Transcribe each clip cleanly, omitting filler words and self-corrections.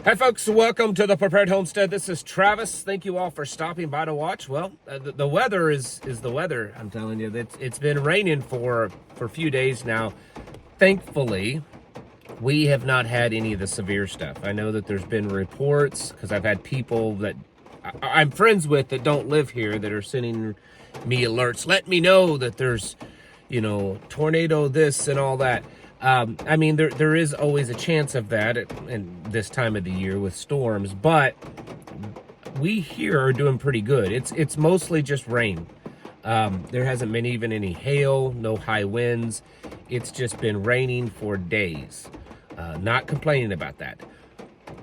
Hi folks, welcome to the Prepared Homestead. This is Travis. Thank you all for stopping by to watch. Well, the weather is the weather. I'm telling you, it's been raining for a few days now. Thankfully, we have not had any of the severe stuff. I know that there's been reports, because I've had people that I'm friends with that don't live here that are sending me alerts. Let me know that there's, tornado this and all that. I mean, there is always a chance of that in this time of the year with storms, but we here are doing pretty good. It's mostly just rain. There hasn't been even any hail, no high winds. It's just been raining for days. Not complaining about that.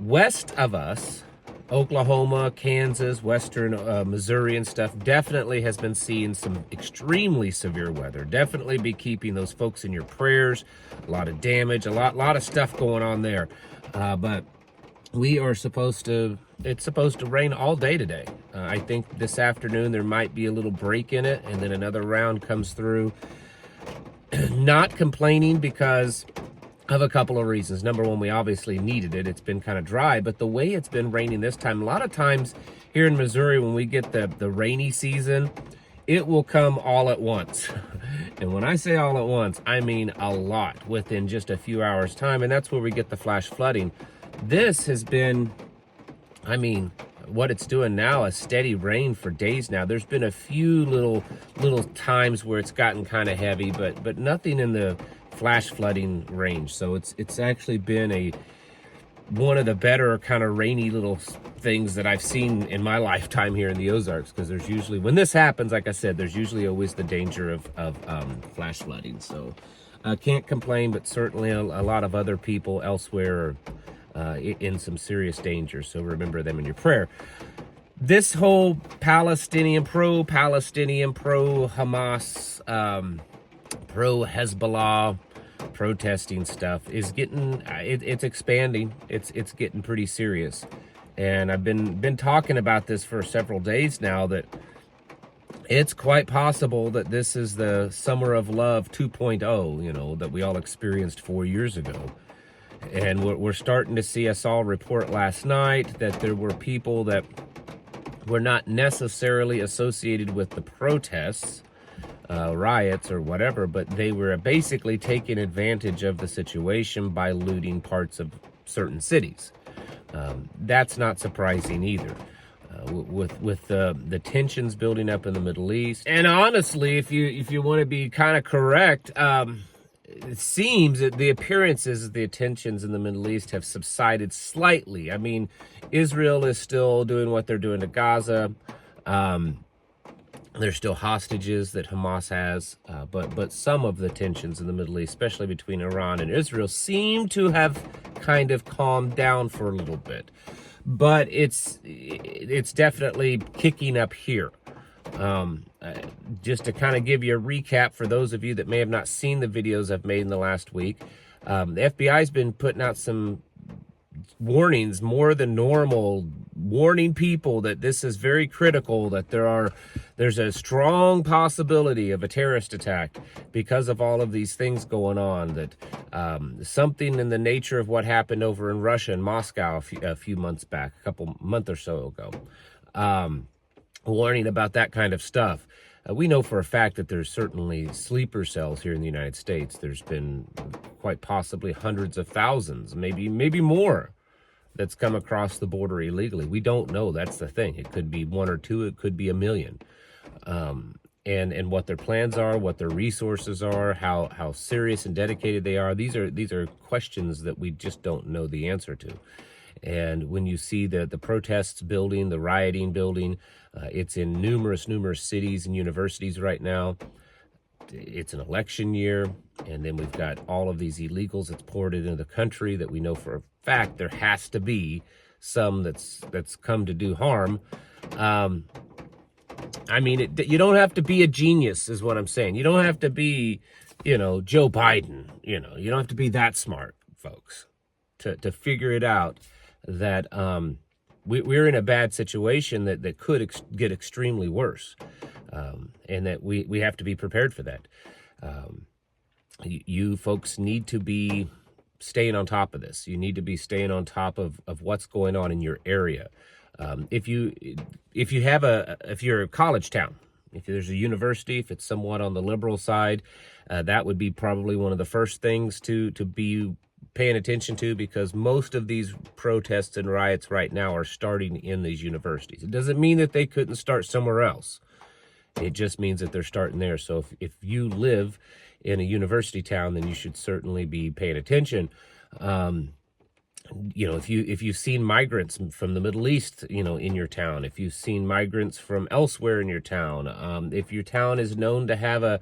West of us, Oklahoma, Kansas, western Missouri and stuff definitely has been seeing some extremely severe weather. Definitely be keeping those folks in your prayers. A lot of damage, a lot of stuff going on there. But we are it's supposed to rain all day today. I think this afternoon there might be a little break in it, and then another round comes through. Not complaining because of a couple of reasons. Number one, we obviously needed it. It's been kind of dry, but the way it's been raining this time, a lot of times here in Missouri, when we get the rainy season, it will come all at once. And when I say all at once, I mean a lot within just a few hours time, and that's where we get the flash flooding. This has been, I mean, what it's doing now, a steady rain for days now. There's been a few little times where it's gotten kind of heavy, but nothing in the flash flooding range. So it's actually been one of the better kind of rainy little things that I've seen in my lifetime here in the Ozarks, because there's usually, when this happens, like I said, there's usually always the danger of flash flooding. So can't complain, but certainly a lot of other people elsewhere are in some serious danger. So remember them in your prayer. This whole Palestinian, pro-Hamas, pro-Hezbollah protesting stuff is getting, it's expanding. It's getting pretty serious. And I've been talking about this for several days now, that it's quite possible that this is the Summer of Love 2.0, that we all experienced 4 years ago. And we're starting to see, I saw a report last night that there were people that were not necessarily associated with the protests, riots or whatever, but they were basically taking advantage of the situation by looting parts of certain cities. That's not surprising either. With the tensions building up in the Middle East, and honestly, if you want to be kind of correct, it seems that the appearances of the tensions in the Middle East have subsided slightly. I mean, Israel is still doing what they're doing to Gaza. There's still hostages that Hamas has, but some of the tensions in the Middle East, especially between Iran and Israel, seem to have kind of calmed down for a little bit. But it's definitely kicking up here. Just to kind of give you a recap for those of you that may have not seen the videos I've made in the last week, the FBI's been putting out some warnings, more than normal, warning people that this is very critical, that there's a strong possibility of a terrorist attack because of all of these things going on, that something in the nature of what happened over in Russia and Moscow a few months back, month or so ago, warning about that kind of stuff. We know for a fact that there's certainly sleeper cells here in the United States. There's been quite possibly hundreds of thousands, maybe more, that's come across the border illegally. We don't know. That's the thing. It could be one or two. It could be a million. And what their plans are, what their resources are, how serious and dedicated they are. These are questions that we just don't know the answer to. And when you see the protests building, the rioting building, it's in numerous cities and universities right now. It's an election year, and then we've got all of these illegals that's poured into the country that we know for a fact there has to be some that's come to do harm. I mean, you don't have to be a genius, is what I'm saying. You don't have to be, Joe Biden. You don't have to be that smart, folks, to figure it out that we're in a bad situation that could get extremely worse, and that we have to be prepared for that. You folks need to be staying on top of this. You need to be staying on top of what's going on in your area. If you're a college town, if there's a university, if it's somewhat on the liberal side, that would be probably one of the first things to be paying attention to, because most of these protests and riots right now are starting in these universities. It doesn't mean that they couldn't start somewhere else. It just means that they're starting there. So if you live in a university town, then you should certainly be paying attention. You know, if you've seen migrants from the Middle East, you know, in your town, if you've seen migrants from elsewhere in your town, if your town is known to have a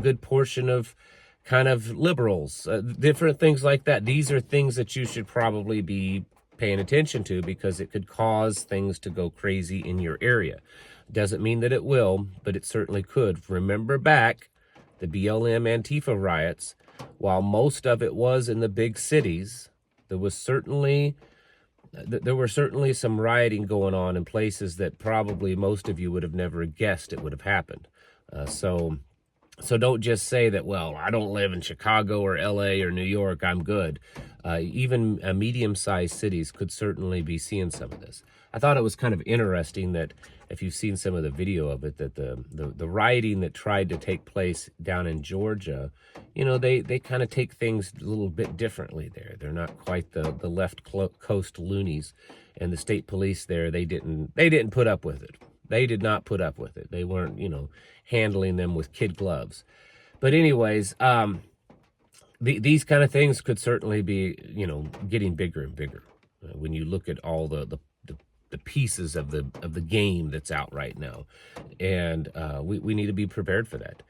good portion of kind of liberals, different things like that, these are things that you should probably be paying attention to, because it could cause things to go crazy in your area. Doesn't mean that it will, but it certainly could. Remember back the BLM Antifa riots, while most of it was in the big cities, there were certainly some rioting going on in places that probably most of you would have never guessed it would have happened. So don't just say that, well, I don't live in Chicago or LA or New York, I'm good. Even medium-sized cities could certainly be seeing some of this. I thought it was kind of interesting that, if you've seen some of the video of it, that the rioting that tried to take place down in Georgia, you know, they kind of take things a little bit differently there. They're not quite the left coast loonies, and the state police there, they didn't put up with it. They did not put up with it. They weren't, you know, handling them with kid gloves. But anyways, these kind of things could certainly be, you know, getting bigger and bigger when you look at all the pieces of the game that's out right now, and we need to be prepared for that.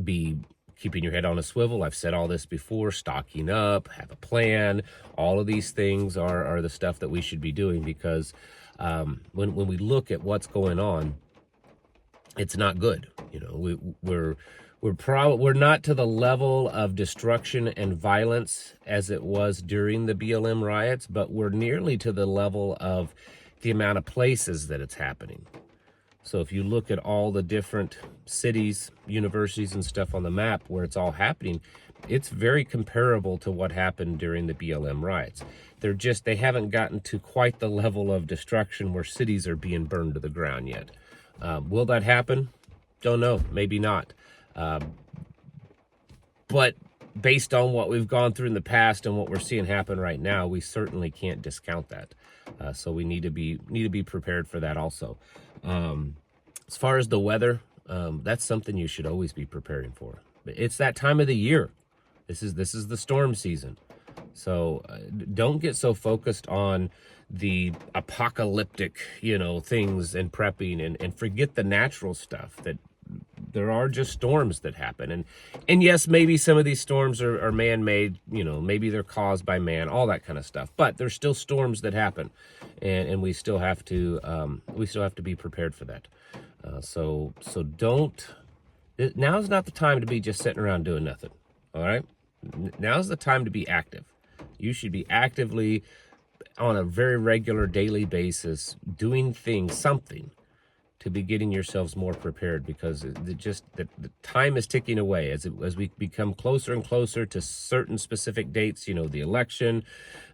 Be keeping your head on a swivel. I've said all this before. Stocking up, have a plan. All of these things are the stuff that we should be doing, because when we look at what's going on, it's not good. You know, we're not to the level of destruction and violence as it was during the BLM riots, but we're nearly to the level of the amount of places that it's happening. So if you look at all the different cities, universities, and stuff on the map where it's all happening, it's very comparable to what happened during the BLM riots. They haven't gotten to quite the level of destruction where cities are being burned to the ground yet. Will that happen? Don't know. Maybe not. But based on what we've gone through in the past and what we're seeing happen right now, we certainly can't discount that. So we need to be prepared for that also. As far as the weather, that's something you should always be preparing for. It's that time of the year. This is the storm season. So don't get so focused on the apocalyptic, you know, things and prepping, and forget the natural stuff. That there are just storms that happen, and yes, maybe some of these storms are man-made, you know, maybe they're caused by man, all that kind of stuff, but there's still storms that happen, and we still have to be prepared for that. So don't, now's not the time to be just sitting around doing nothing. All right, now's the time to be active. You should be actively, on a very regular daily basis, doing something to be getting yourselves more prepared, because the time is ticking away as we become closer and closer to certain specific dates. You know, the election,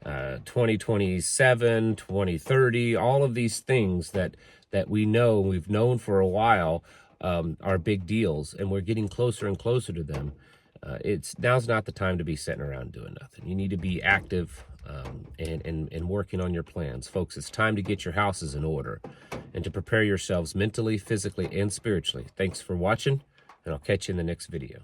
2027, 2030, all of these things that we've known for a while are big deals, and we're getting closer and closer to them. Now's not the time to be sitting around doing nothing. You need to be active and working on your plans. Folks, it's time to get your houses in order and to prepare yourselves mentally, physically, and spiritually. Thanks for watching, and I'll catch you in the next video.